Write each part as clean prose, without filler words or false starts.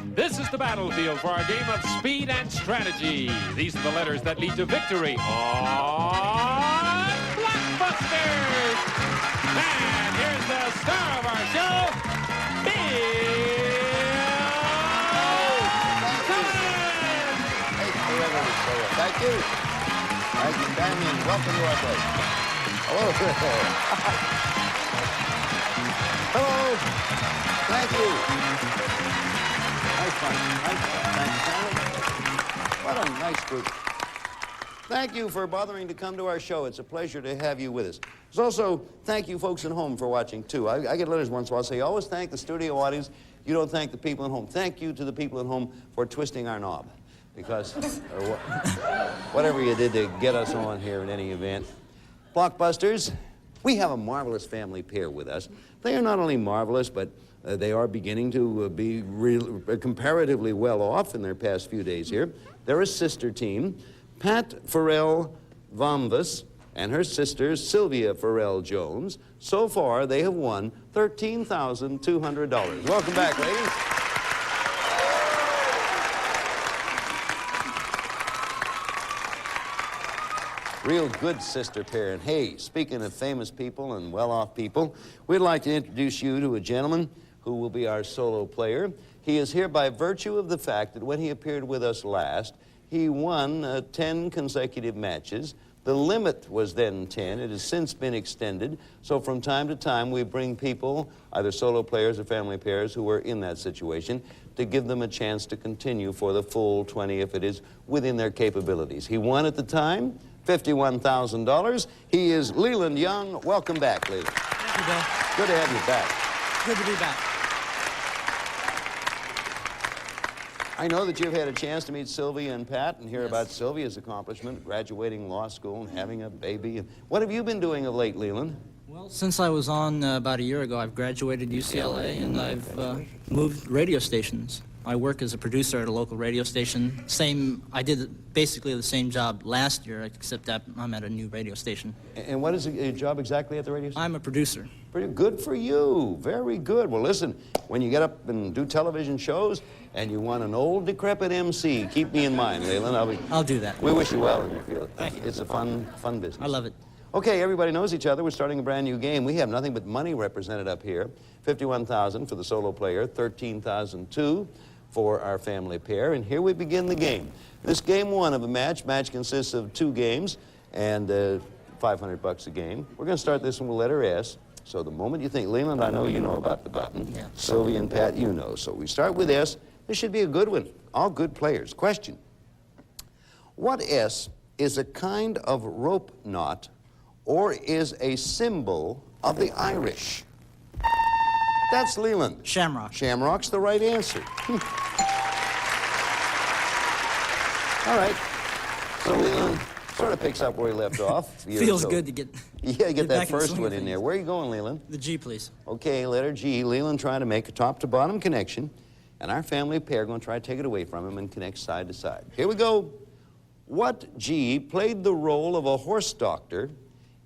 This is the battlefield for our game of speed and strategy. These are the letters that lead to victory on Blockbusters. And here's the star of our show, Bill Cullen. Thank you. Thank you, Damien. Welcome to our place. Hello. Hello. Thank you. Nice fun. Thanks, what a nice group. Thank you for bothering to come to our show. It's a pleasure to have you with us. It's also, thank you folks at home for watching, too. I get letters once in a while say, always thank the studio audience. You don't thank the people at home. Thank you to the people at home for twisting our knob. Because, or whatever you did to get us on here in any event. Blockbusters, we have a marvelous family pair with us. They are not only marvelous, but they are beginning to be comparatively well off in their past few days here. They're a sister team. Pat Farrell Vomvas and her sister Sylvia Farrell Jones. So far, they have won $13,200. Welcome back, ladies. Real good sister pair. And hey, speaking of famous people and well-off people, we'd like to introduce you to a gentleman who will be our solo player. He is here by virtue of the fact that when he appeared with us last, he won 10 consecutive matches. The limit was then 10. It has since been extended. So from time to time, we bring people, either solo players or family pairs, who are in that situation, to give them a chance to continue for the full 20 if it is within their capabilities. He won at the time $51,000. He is Leland Yung. Welcome back, Leland. Thank you, Bill. Good to have you back. Good to be back. I know that you've had a chance to meet Sylvia and Pat and hear about Sylvia's accomplishment, graduating law school and having a baby. What have you been doing of late, Leland? Well, since I was on about a year ago, I've graduated UCLA and I've moved radio stations. I work as a producer at a local radio station. I did basically the same job last year, except that I'm at a new radio station. And what is your job exactly at the radio station? I'm a producer. Pretty good for you. Very good. Well, listen, when you get up and do television shows and you want an old, decrepit MC, keep me in mind, Leland. I'll do that. We wish you well in your field. Thank you. It's a fun business. I love it. Okay, everybody knows each other. We're starting a brand new game. We have nothing but money represented up here. $51,000 for the solo player, $13,200 for our family pair. And here we begin the game. This game one of a match. Match consists of 2 games and $500 a game. We're going to start this one with letter S. So the moment you think, Leland, I know you know about the button. Yeah. Sylvia and Pat, you know. So we start with S. This should be a good one. All good players. Question. What S is a kind of rope knot or is a symbol of the Irish? That's Leland. Shamrock. Shamrock's the right answer. All right. So Leland sort of picks up where he left off. Feels good to get get that first one in things. there. Where are you going, Leland? The G, please. Okay, letter G. Leland trying to make a top-to-bottom connection, and our family pair are going to try to take it away from him and connect side to side. Here we go. What G played the role of a horse doctor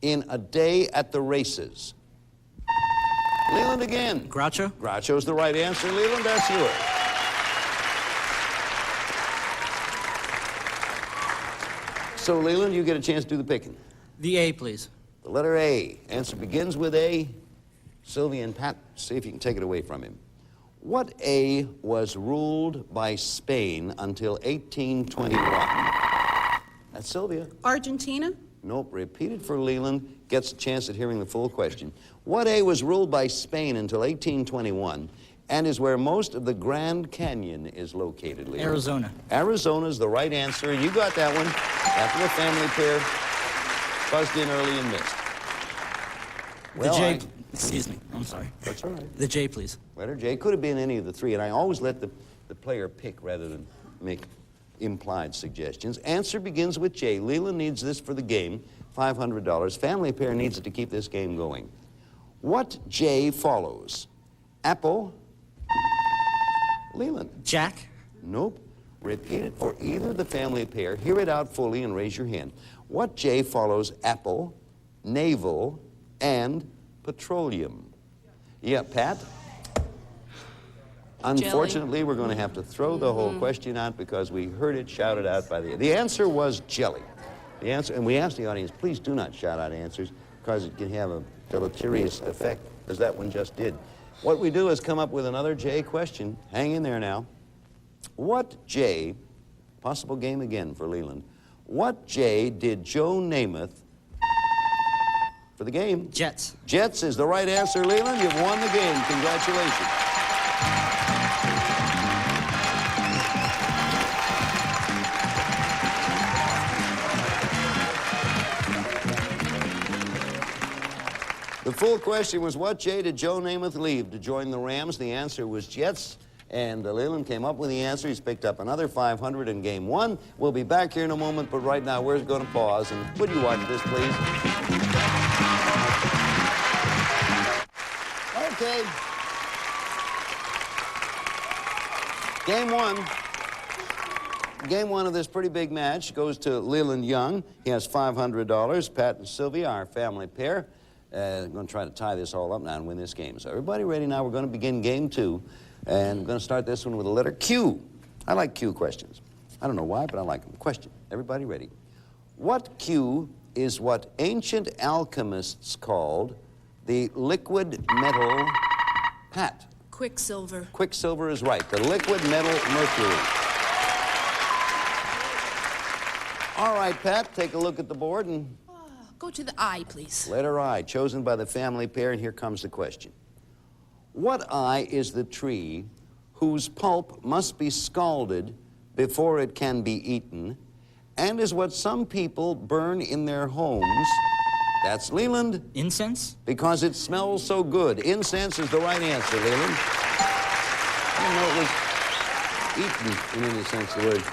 in A Day at the Races? Leland again. Groucho? Groucho's the right answer. Leland, that's yours. So, Leland, you get a chance to do the picking. The A, please. The letter A. Answer begins with A. Sylvia and Pat, see if you can take it away from him. What A was ruled by Spain until 1821? That's Sylvia. Argentina? Nope, repeated for Leland, gets a chance at hearing the full question. What A was ruled by Spain until 1821 and is where most of the Grand Canyon is located, Leland? Arizona. Arizona's the right answer, and you got that one after the family pair buzzed in early and missed. The J, excuse me, I'm sorry. That's all right. The J, please. Letter J could have been any of the 3, and I always let the player pick rather than make implied suggestions. Answer begins with J. Leland needs this for the game, $500. Family pair needs it to keep this game going. What J follows? Apple? Leland? Jack? Nope. Repeat it for either the family pair. Hear it out fully and raise your hand. What J follows apple, naval, and petroleum? Yeah, Pat? Unfortunately, we're going to have to throw the whole question out because we heard it shouted out by the answer was jelly. The answer, and we asked the audience, please do not shout out answers because it can have a deleterious effect, as that one just did. What we do is come up with another J question. Hang in there now. What J, possible game again for Leland, what J did Joe Namath for the game? Jets. Jets is the right answer, Leland. You've won the game. Congratulations. The full question was, what J did Joe Namath leave to join the Rams? The answer was Jets, and Leland came up with the answer. He's picked up another 500 in game one. We'll be back here in a moment, but right now we're going to pause. And would you watch this, please? Okay. Game one. Game one of this pretty big match goes to Leland Yung. He has $500. Pat and Sylvia, our family pair. I'm going to try to tie this all up now and win this game. So everybody ready now? We're going to begin game two. And I'm going to start this one with the letter Q. I like Q questions. I don't know why, but I like them. Question. Everybody ready? What Q is what ancient alchemists called the liquid metal Pat? Quicksilver. Quicksilver is right. The liquid metal mercury. All right, Pat, take a look at the board and... Go to the I, please. Letter I, chosen by the family pair, and here comes the question. What I is the tree whose pulp must be scalded before it can be eaten, and is what some people burn in their homes? That's Leland. Incense? Because it smells so good. Incense is the right answer, Leland. I didn't know it was eaten in any sense of the word.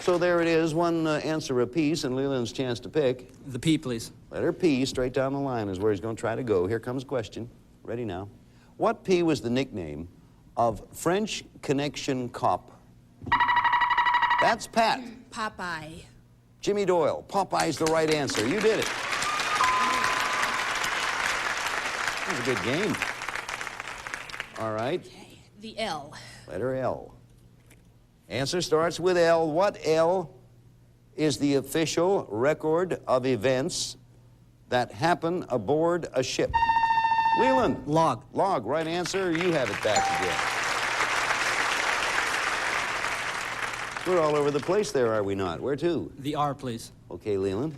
So there it is, one answer apiece, and Leland's chance to pick. The P, please. Letter P, straight down the line is where he's going to try to go. Here comes the question. Ready now. What P was the nickname of French Connection cop? That's Pat. Popeye. Jimmy Doyle. Popeye's the right answer. You did it. That was a good game. All right. Okay. The L. Letter L. Answer starts with L. What L is the official record of events that happen aboard a ship? Leland. Log. Log, right answer. You have it back again. We're all over the place there, are we not? Where to? The R, please. Okay, Leland.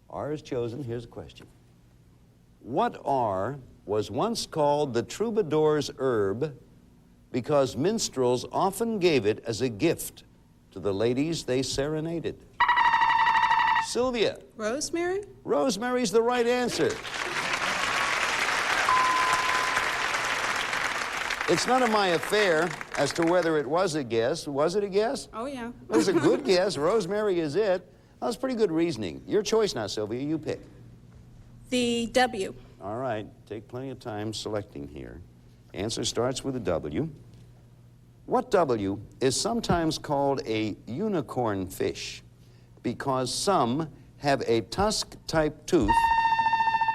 R is chosen. Here's a question. What R was once called the troubadour's herb because minstrels often gave it as a gift to the ladies they serenaded? Sylvia. Rosemary? Rosemary's the right answer. It's none of my affair as to whether it was a guess. Was it a guess? Oh, yeah. It was a good guess. Rosemary is it. That was pretty good reasoning. Your choice now, Sylvia. You pick. The W. All right. Take plenty of time selecting here. Answer starts with a W. What W is sometimes called a unicorn fish because some have a tusk-type tooth?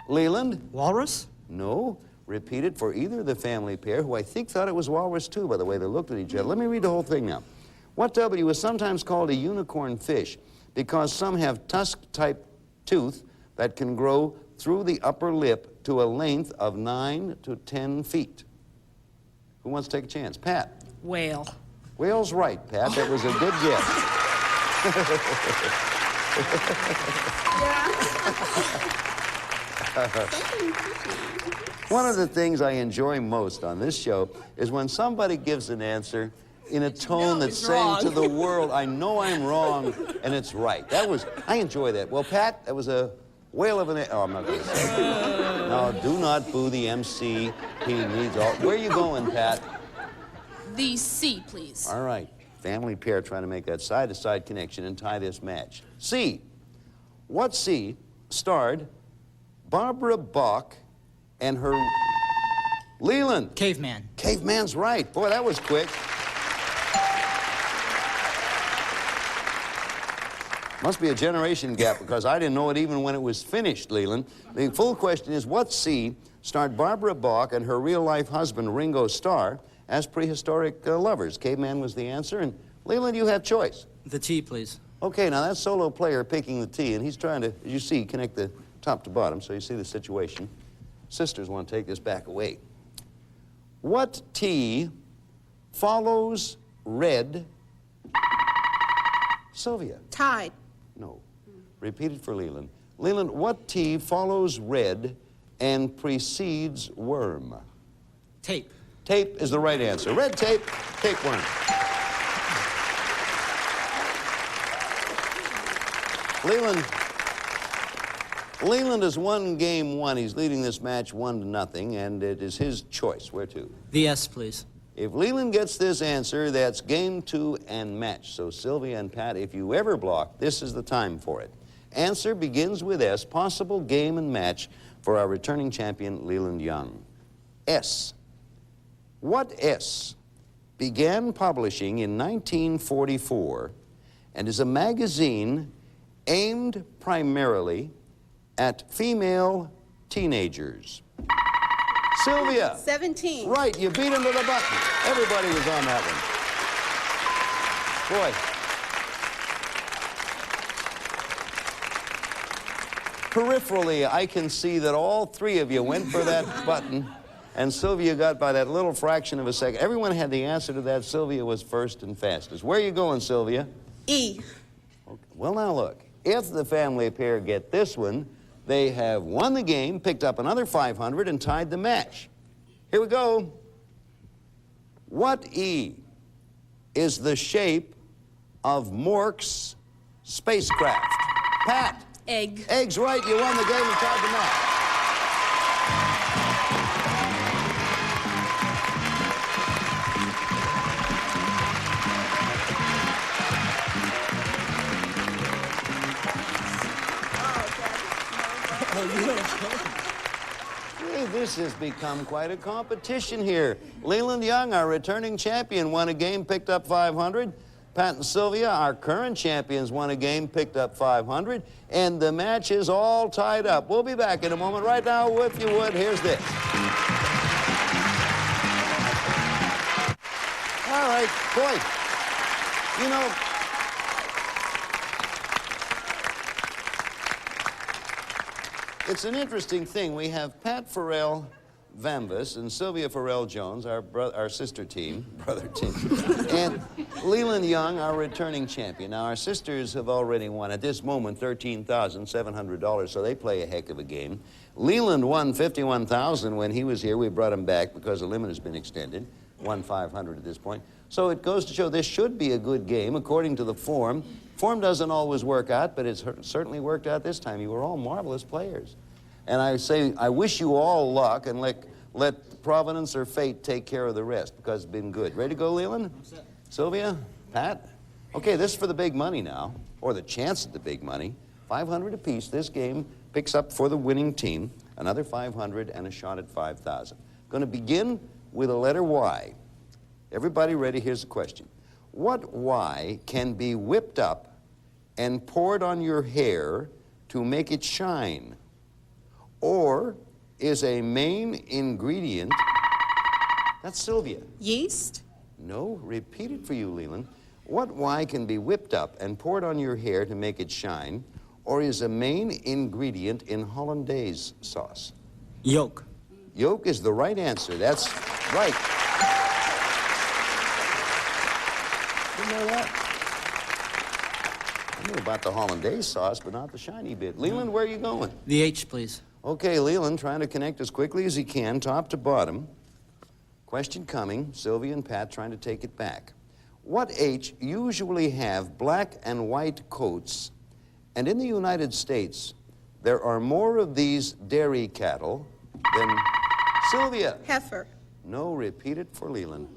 Leland? Walrus? No. Repeat it for either of the family pair, who I think thought it was walrus too, by the way they looked at each other. Let me read the whole thing now. What W is sometimes called a unicorn fish because some have tusk-type tooth that can grow through the upper lip to a length of 9 to 10 feet. Who wants to take a chance? Pat. Whale. Whale's right, Pat. That was a good guess. One of the things I enjoy most on this show is when somebody gives an answer in a tone that's saying to the world, I know I'm wrong, and it's right. I enjoy that. Well, Pat, that was a whale of an... Oh, I'm not going to say it. No, do not boo the MC. He needs all... Where are you going, Pat? The C, please. All right. Family pair trying to make that side-to-side connection and tie this match. C. What C starred Barbara Bach and her... Leland. Caveman. Caveman's right. Boy, that was quick. Must be a generation gap because I didn't know it even when it was finished, Leland. The full question is, what C starred Barbara Bach and her real-life husband, Ringo Starr, as prehistoric lovers. Caveman was the answer, and Leland, you have choice. The T, please. Okay, now that solo player picking the T, and he's trying to, as you see, connect the top to bottom, so you see the situation. Sisters want to take this back away. What T follows red? Sylvia. Tide. No. Repeat it for Leland. Leland, what T follows red and precedes worm? Tape. Tape is the right answer. Red tape, tapeworm. Leland has won game one. He's leading this match 1-0, and it is his choice. Where to? The S, please. If Leland gets this answer, that's game 2 and match. So Sylvia and Pat, if you ever block, this is the time for it. Answer begins with S, possible game and match for our returning champion, Leland Yung. S. What S began publishing in 1944 and is a magazine aimed primarily at female teenagers? Sylvia. 17. Right, you beat him to the button. Everybody was on that one. Boy. Peripherally, I can see that all three of you went for that button, and Sylvia got by that little fraction of a second. Everyone had the answer to that. Sylvia was first and fastest. Where are you going, Sylvia? E. Okay. Well, now look. If the family pair get this one, they have won the game, picked up another 500, and tied the match. Here we go. What E is the shape of Mork's spacecraft? Pat. Egg. Egg's right. You won the game and tied the match. Hey, this has become quite a competition here. Leland Yung, our returning champion, won a game, picked up 500. Pat and Sylvia, our current champions, won a game, picked up 500. And the match is all tied up. We'll be back in a moment. Right now, if you would, here's this. All right, boy, you know, it's an interesting thing. We have Pat Farrell Vamvis and Sylvia Farrell Jones, our sister team, brother team, and Leland Yung, our returning champion. Now, our sisters have already won, at this moment, $13,700, so they play a heck of a game. Leland won $51,000 when he was here. We brought him back because the limit has been extended. Won $500 at this point. So it goes to show this should be a good game, according to the form. Form doesn't always work out, but it's certainly worked out this time. You were all marvelous players. And I say, I wish you all luck, and let Providence or fate take care of the rest, because it's been good. Ready to go, Leland? Sylvia? Pat? Okay, this is for the big money now, or the chance at the big money. 500 apiece. This game picks up for the winning team another 500 and a shot at 5,000. Going to begin with a letter Y. Everybody ready? Here's the question. What Y can be whipped up and poured on your hair to make it shine? Or is a main ingredient? That's Sylvia. Yeast. No, repeat it for you, Leland. What Y can be whipped up and poured on your hair to make it shine, or is a main ingredient in hollandaise sauce? Yolk. Yolk is the right answer. That's right. You know that? I knew about the hollandaise sauce, but not the shiny bit. Leland, where are you going? The H, please. Okay, Leland, trying to connect as quickly as he can, top to bottom. Question coming. Sylvia and Pat trying to take it back. What H usually have black and white coats, and in the United States, there are more of these dairy cattle than... Sylvia. Heifer. No, repeat it for Leland.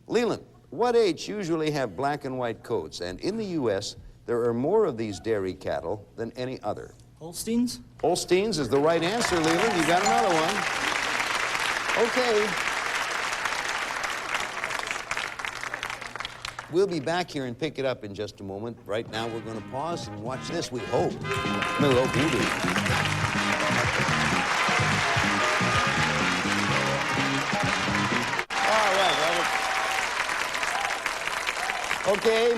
Leland, what H usually have black and white coats, and in the U.S., there are more of these dairy cattle than any other? Holsteins? Holsteins is the right answer, Leland. You got another one. Okay. We'll be back here and pick it up in just a moment. Right now, we're going to pause and watch this, we hope. We hope you do. All right, well, Okay.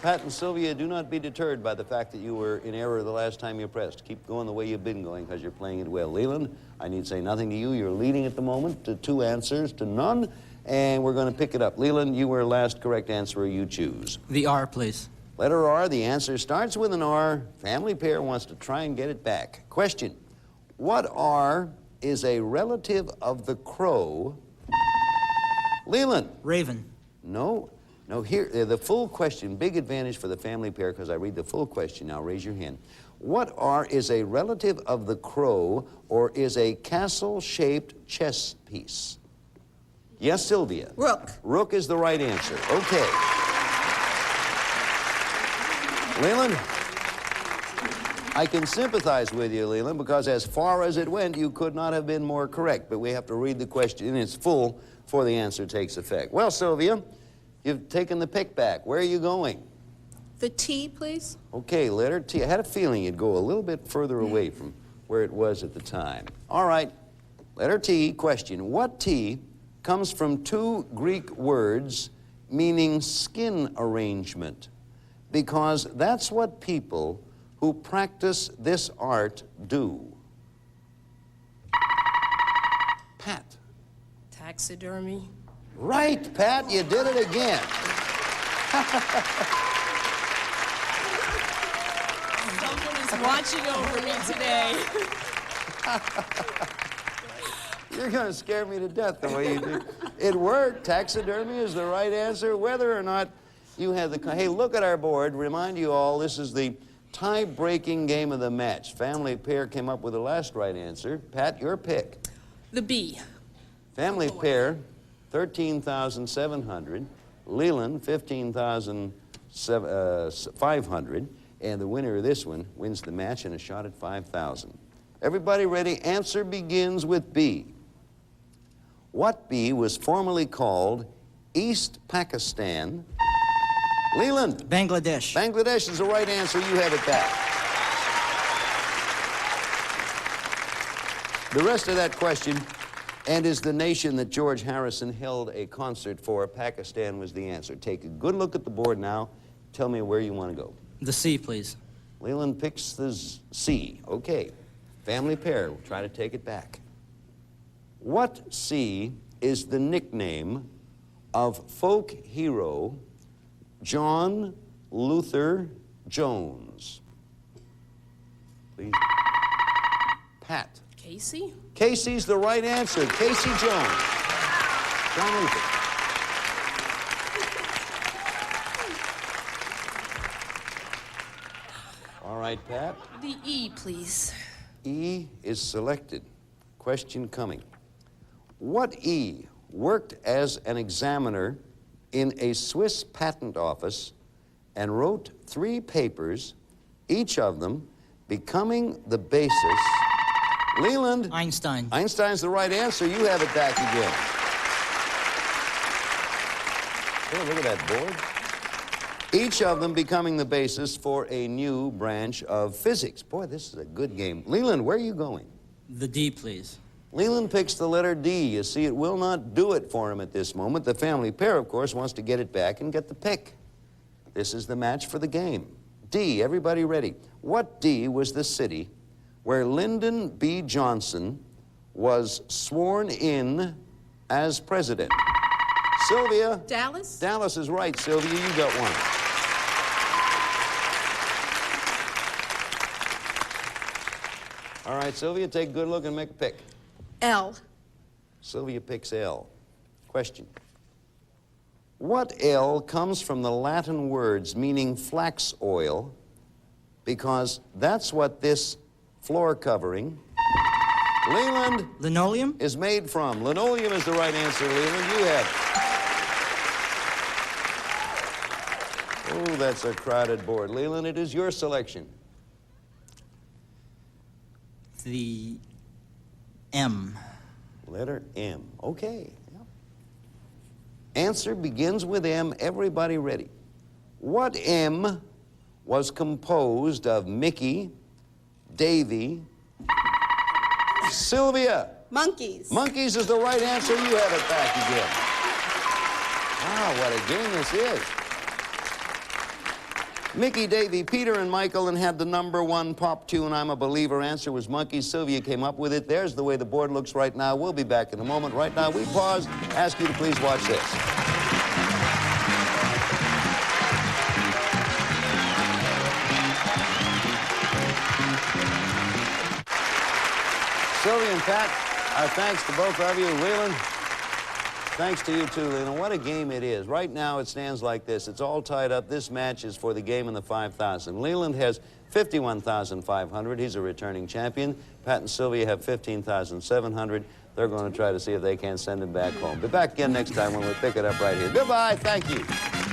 Pat and Sylvia, do not be deterred by the fact that you were in error the last time you pressed. Keep going the way you've been going because you're playing it well. Leland, I need say nothing to you. You're leading at the moment to 2 answers to none, and we're going to pick it up. Leland, you were last correct answer. You choose. The R, please. Letter R, the answer starts with an R. Family pair wants to try and get it back. Question, what R is a relative of the crow? Leland. Raven. No. No, here, the full question, big advantage for the family pair because I read the full question now. Raise your hand. What R is a relative of the crow or is a castle-shaped chess piece? Yes, Sylvia? Rook. Rook is the right answer. Okay. Leland, I can sympathize with you, Leland, because as far as it went, you could not have been more correct. But we have to read the question in its full before the answer takes effect. Well, Sylvia, you've taken the pick back. Where are you going? The T, please. Okay, letter T. I had a feeling you'd go a little bit further away from where it was at the time. All right, letter T, question. What T comes from 2 Greek words meaning skin arrangement? Because that's what people who practice this art do. Pat. Taxidermy. Right, Pat, you did it again. Someone is watching over me today. You're going to scare me to death the way you do. It worked. Taxidermy is the right answer, whether or not you have the... Hey, look at our board. Remind you all, this is the tie-breaking game of the match. Family pair came up with the last right answer. Pat, your pick. The B. Family pair, 13,700. Leland, 15,500. And the winner of this one wins the match and a shot at 5,000. Everybody ready? Answer begins with B. What B was formerly called East Pakistan? Leland. Bangladesh. Bangladesh is the right answer. You have it back. The rest of that question, and is the nation that George Harrison held a concert for, Pakistan was the answer. Take a good look at the board now. Tell me where you want to go. The C, please. Leland picks the C. Okay. Family pair, we'll try to take it back. What C is the nickname of folk hero John Luther Jones? Please. Pat. Casey? Casey's the right answer. Casey Jones. John Luther. All right, Pat. The E, please. E is selected. Question coming. What E worked as an examiner in a Swiss patent office and wrote 3 papers, each of them becoming the basis? Leland. Einstein. Einstein's the right answer. You have it back again. Oh, look at that board. Each of them becoming the basis for a new branch of physics. Boy, this is a good game. Leland, where are you going? The D, please. Leland picks the letter D. You see, it will not do it for him at this moment. The family pair, of course, wants to get it back and get the pick. This is the match for the game. D, everybody ready? What D was the city where Lyndon B. Johnson was sworn in as president? Sylvia. Dallas. Dallas is right, Sylvia. You got one. All right, Sylvia, take a good look and make a pick. L. Sylvia picks L. Question. What L comes from the Latin words meaning flax oil, because that's what this floor covering, Leland, Linoleum? is made from. Linoleum is the right answer, Leland. You have it. Oh, that's a crowded board. Leland, it is your selection. The M. Letter M. Okay. Yeah. Answer begins with M. Everybody ready? What M was composed of Mickey, Davy, Sylvia? Monkeys. Monkeys is the right answer. You have it back again. Wow, what a game this is. Mickey, Davy, Peter, and Michael and had the #1 pop tune, I'm a Believer. Answer was Monkeys. Sylvia came up with it. There's the way the board looks right now. We'll be back in a moment. Right now, we pause. Ask you to please watch this. Sylvia and Pat, our thanks to both of you. Leland, thanks to you too, Leland. What a game it is. Right now it stands like this. It's all tied up. This match is for the game and the 5,000. Leland has 51,500. He's a returning champion. Pat and Sylvia have 15,700. They're going to try to see if they can't send him back home. Be back again next time when we pick it up right here. Goodbye. Thank you.